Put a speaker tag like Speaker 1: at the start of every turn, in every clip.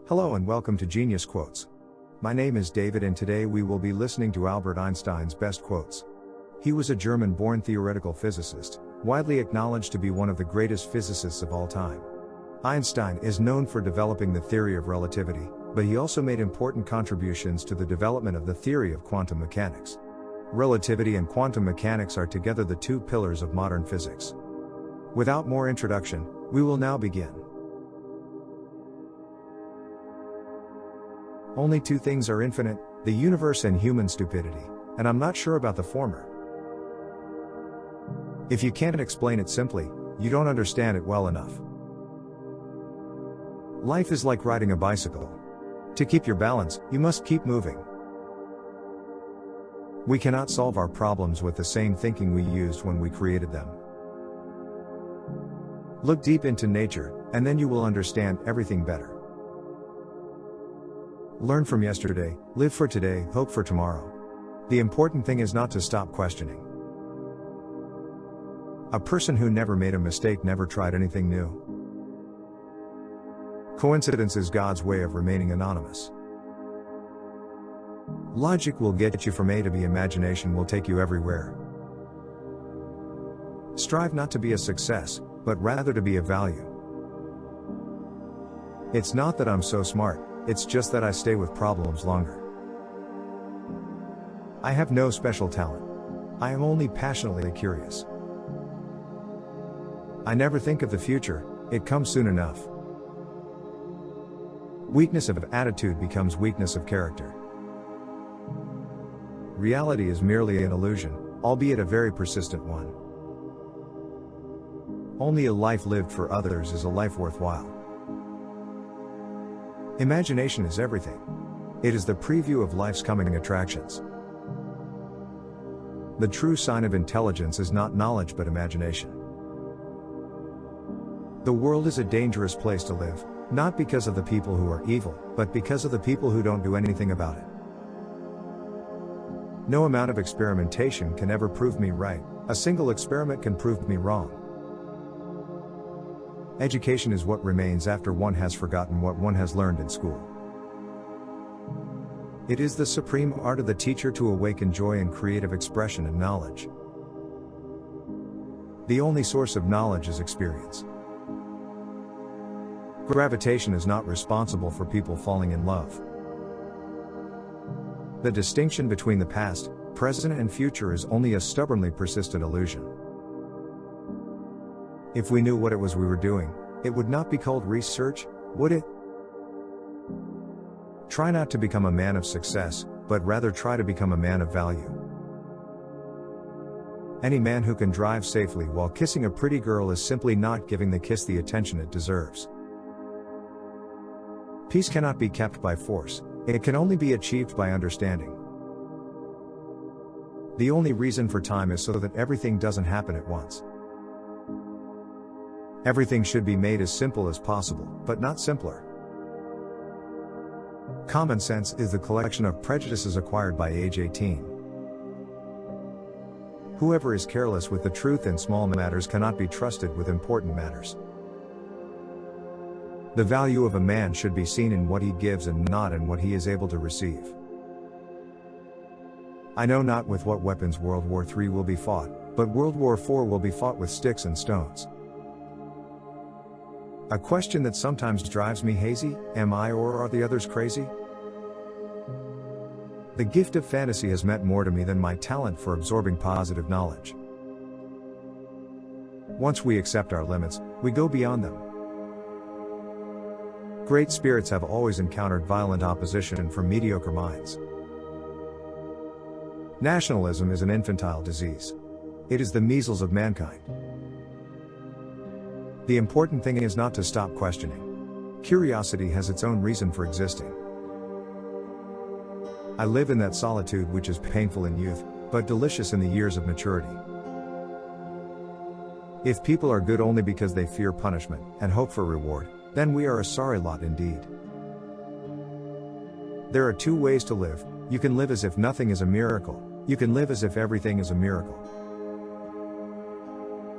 Speaker 1: Hello and welcome to Genius Quotes. My name is David and today we will be listening to Albert Einstein's best quotes. He was a German-born theoretical physicist, widely acknowledged to be one of the greatest physicists of all time. Einstein is known for developing the theory of relativity, but he also made important contributions to the development of the theory of quantum mechanics. Relativity and quantum mechanics are together the two pillars of modern physics. Without more introduction, we will now begin. Only two things are infinite, the universe and human stupidity, and I'm not sure about the former. If you can't explain it simply, you don't understand it well enough. Life is like riding a bicycle. To keep your balance, you must keep moving. We cannot solve our problems with the same thinking we used when we created them. Look deep into nature, and then you will understand everything better. Learn from yesterday, live for today, hope for tomorrow. The important thing is not to stop questioning. A person who never made a mistake never tried anything new. Coincidence is God's way of remaining anonymous. Logic will get you from A to B, imagination will take you everywhere. Strive not to be a success, but rather to be of value. It's not that I'm so smart, it's just that I stay with problems longer. I have no special talent. I am only passionately curious. I never think of the future, it comes soon enough. Weakness of attitude becomes weakness of character. Reality is merely an illusion, albeit a very persistent one. Only a life lived for others is a life worthwhile. Imagination is everything. It is the preview of life's coming attractions. The true sign of intelligence is not knowledge but imagination. The world is a dangerous place to live, not because of the people who are evil, but because of the people who don't do anything about it. No amount of experimentation can ever prove me right, a single experiment can prove me wrong. Education is what remains after one has forgotten what one has learned in school. It is the supreme art of the teacher to awaken joy in creative expression and knowledge. The only source of knowledge is experience. Gravitation is not responsible for people falling in love. The distinction between the past, present and future is only a stubbornly persistent illusion. If we knew what it was we were doing, it would not be called research, would it? Try not to become a man of success, but rather try to become a man of value. Any man who can drive safely while kissing a pretty girl is simply not giving the kiss the attention it deserves. Peace cannot be kept by force, it can only be achieved by understanding. The only reason for time is so that everything doesn't happen at once. Everything should be made as simple as possible, but not simpler. Common sense is the collection of prejudices acquired by age 18. Whoever is careless with the truth in small matters cannot be trusted with important matters. The value of a man should be seen in what he gives and not in what he is able to receive. I know not with what weapons World War III will be fought, but World War IV will be fought with sticks and stones. A question that sometimes drives me hazy, am I or are the others crazy? The gift of fantasy has meant more to me than my talent for absorbing positive knowledge. Once we accept our limits, we go beyond them. Great spirits have always encountered violent opposition from mediocre minds. Nationalism is an infantile disease. It is the measles of mankind. The important thing is not to stop questioning. Curiosity has its own reason for existing. I live in that solitude which is painful in youth, but delicious in the years of maturity. If people are good only because they fear punishment and hope for reward, then we are a sorry lot indeed. There are two ways to live. You can live as if nothing is a miracle, you can live as if everything is a miracle.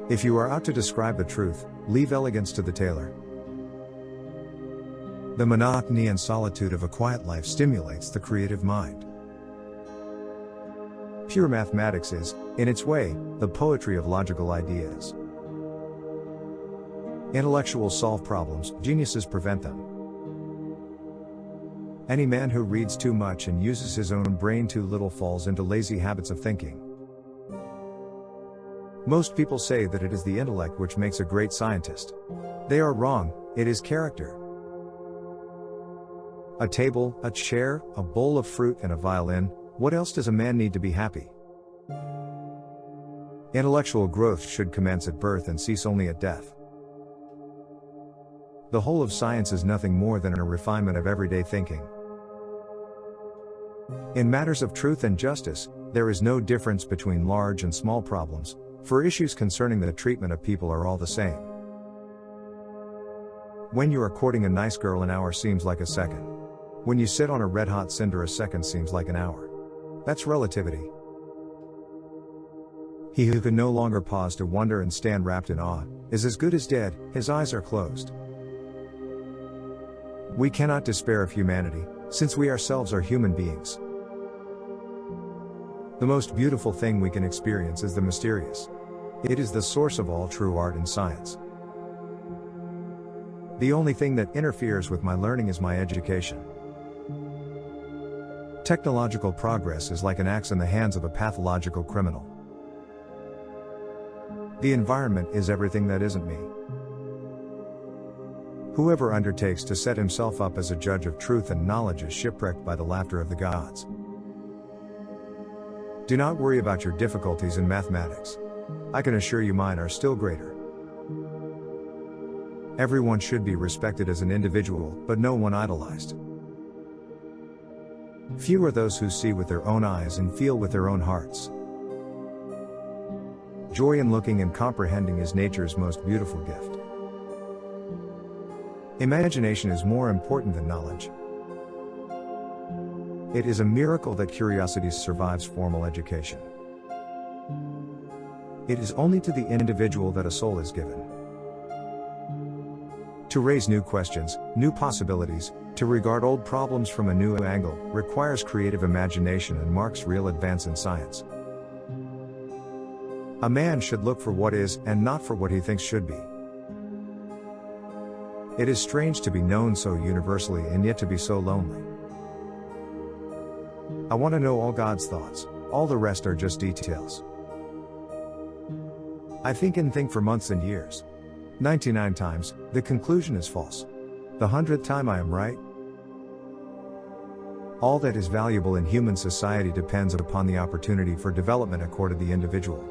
Speaker 1: If you are out to describe the truth, leave elegance to the tailor. The monotony and solitude of a quiet life stimulates the creative mind. Pure mathematics is, in its way, the poetry of logical ideas. Intellectuals solve problems, geniuses prevent them. Any man who reads too much and uses his own brain too little falls into lazy habits of thinking. Most people say that it is the intellect which makes a great scientist. They are wrong, it is character. A table, a chair, a bowl of fruit and a violin, what else does a man need to be happy? Intellectual growth should commence at birth and cease only at death. The whole of science is nothing more than a refinement of everyday thinking. In matters of truth and justice, there is no difference between large and small problems, for issues concerning the treatment of people are all the same. When you are courting a nice girl, an hour seems like a second. When you sit on a red-hot cinder, a second seems like an hour. That's relativity. He who can no longer pause to wonder and stand wrapped in awe, is as good as dead, his eyes are closed. We cannot despair of humanity, since we ourselves are human beings. The most beautiful thing we can experience is the mysterious. It is the source of all true art and science. The only thing that interferes with my learning is my education. Technological progress is like an axe in the hands of a pathological criminal. The environment is everything that isn't me. Whoever undertakes to set himself up as a judge of truth and knowledge is shipwrecked by the laughter of the gods. Do not worry about your difficulties in mathematics. I can assure you mine are still greater. Everyone should be respected as an individual, but no one idolized. Few are those who see with their own eyes and feel with their own hearts. Joy in looking and comprehending is nature's most beautiful gift. Imagination is more important than knowledge. It is a miracle that curiosity survives formal education. It is only to the individual that a soul is given. To raise new questions, new possibilities, to regard old problems from a new angle, requires creative imagination and marks real advance in science. A man should look for what is, and not for what he thinks should be. It is strange to be known so universally and yet to be so lonely. I want to know all God's thoughts, all the rest are just details. I think and think for months and years. 99 times, the conclusion is false. The 100th time I am right. All that is valuable in human society depends upon the opportunity for development accorded the individual.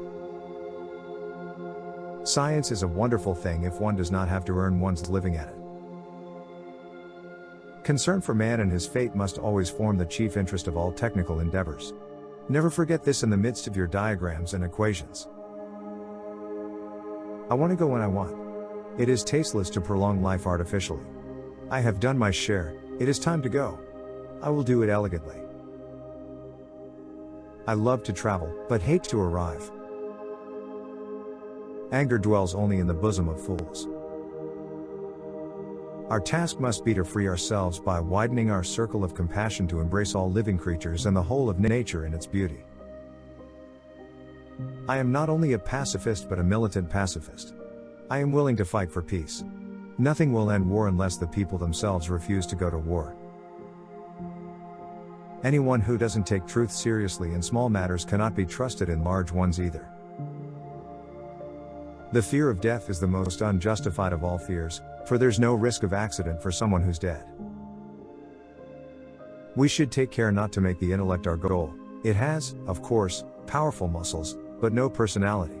Speaker 1: Science is a wonderful thing if one does not have to earn one's living at it. Concern for man and his fate must always form the chief interest of all technical endeavors. Never forget this in the midst of your diagrams and equations. I want to go when I want. It is tasteless to prolong life artificially. I have done my share, it is time to go. I will do it elegantly. I love to travel, but hate to arrive. Anger dwells only in the bosom of fools. Our task must be to free ourselves by widening our circle of compassion to embrace all living creatures and the whole of nature in its beauty. I am not only a pacifist but a militant pacifist. I am willing to fight for peace. Nothing will end war unless the people themselves refuse to go to war. Anyone who doesn't take truth seriously in small matters cannot be trusted in large ones either. The fear of death is the most unjustified of all fears, for there's no risk of accident for someone who's dead. We should take care not to make the intellect our goal. It has, of course, powerful muscles, but no personality.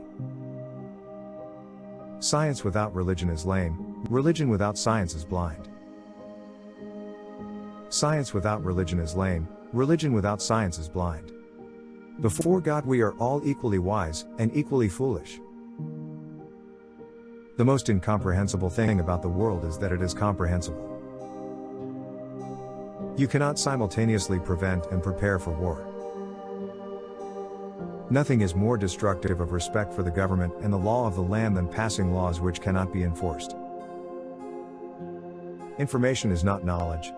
Speaker 1: Science without religion is lame, religion without science is blind. Science without religion is lame, religion without science is blind. Before God we are all equally wise, and equally foolish. The most incomprehensible thing about the world is that it is comprehensible. You cannot simultaneously prevent and prepare for war. Nothing is more destructive of respect for the government and the law of the land than passing laws which cannot be enforced. Information is not knowledge.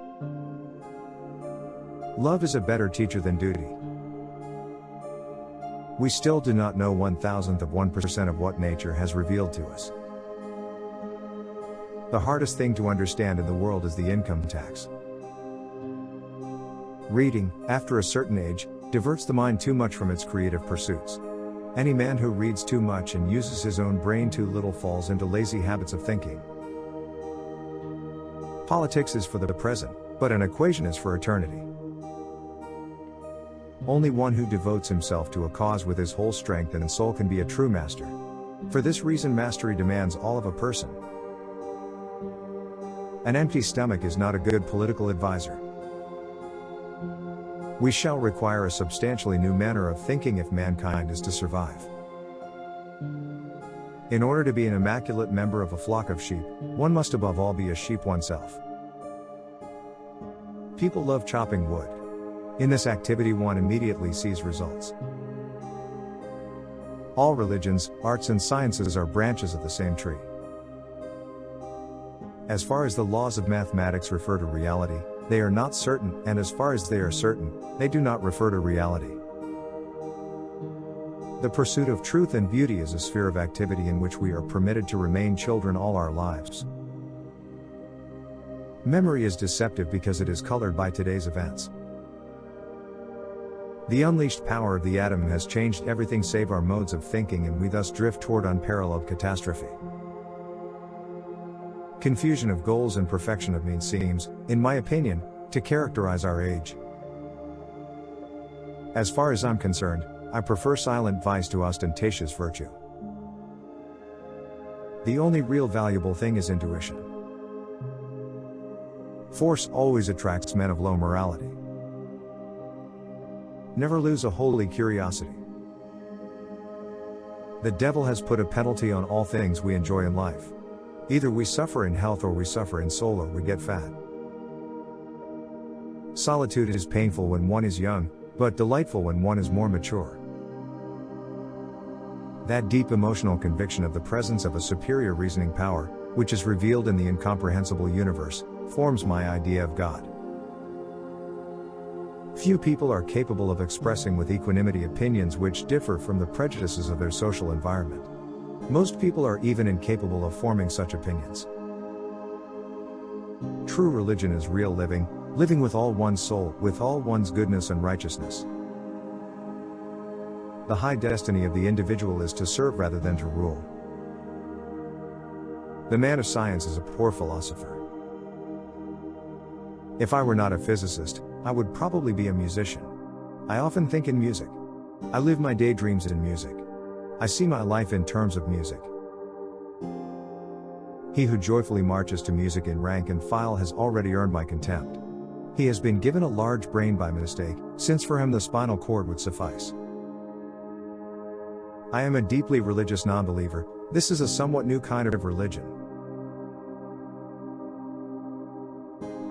Speaker 1: Love is a better teacher than duty. We still do not know 1,000% of what nature has revealed to us. The hardest thing to understand in the world is the income tax. Reading, after a certain age, diverts the mind too much from its creative pursuits. Any man who reads too much and uses his own brain too little falls into lazy habits of thinking. Politics is for the present, but an equation is for eternity. Only one who devotes himself to a cause with his whole strength and soul can be a true master. For this reason, mastery demands all of a person. An empty stomach is not a good political advisor. We shall require a substantially new manner of thinking if mankind is to survive. In order to be an immaculate member of a flock of sheep, one must above all be a sheep oneself. People love chopping wood. In this activity one immediately sees results. All religions, arts and sciences are branches of the same tree. As far as the laws of mathematics refer to reality, they are not certain, and as far as they are certain, they do not refer to reality. The pursuit of truth and beauty is a sphere of activity in which we are permitted to remain children all our lives. Memory is deceptive because it is colored by today's events. The unleashed power of the atom has changed everything save our modes of thinking, and we thus drift toward unparalleled catastrophe. Confusion of goals and perfection of means seems, in my opinion, to characterize our age. As far as I'm concerned, I prefer silent vice to ostentatious virtue. The only real valuable thing is intuition. Force always attracts men of low morality. Never lose a holy curiosity. The devil has put a penalty on all things we enjoy in life. Either we suffer in health or we suffer in soul or we get fat. Solitude is painful when one is young, but delightful when one is more mature. That deep emotional conviction of the presence of a superior reasoning power, which is revealed in the incomprehensible universe, forms my idea of God. Few people are capable of expressing with equanimity opinions which differ from the prejudices of their social environment. Most people are even incapable of forming such opinions. True religion is real living, living with all one's soul, with all one's goodness and righteousness. The high destiny of the individual is to serve rather than to rule. The man of science is a poor philosopher. If I were not a physicist, I would probably be a musician. I often think in music. I live my daydreams in music. I see my life in terms of music. He who joyfully marches to music in rank and file has already earned my contempt. He has been given a large brain by mistake, since for him the spinal cord would suffice. I am a deeply religious non-believer. This is a somewhat new kind of religion.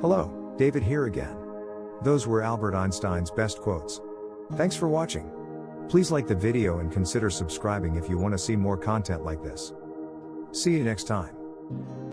Speaker 1: Hello, David here again. Those were Albert Einstein's best quotes. Thanks for watching. Please like the video and consider subscribing if you want to see more content like this. See you next time.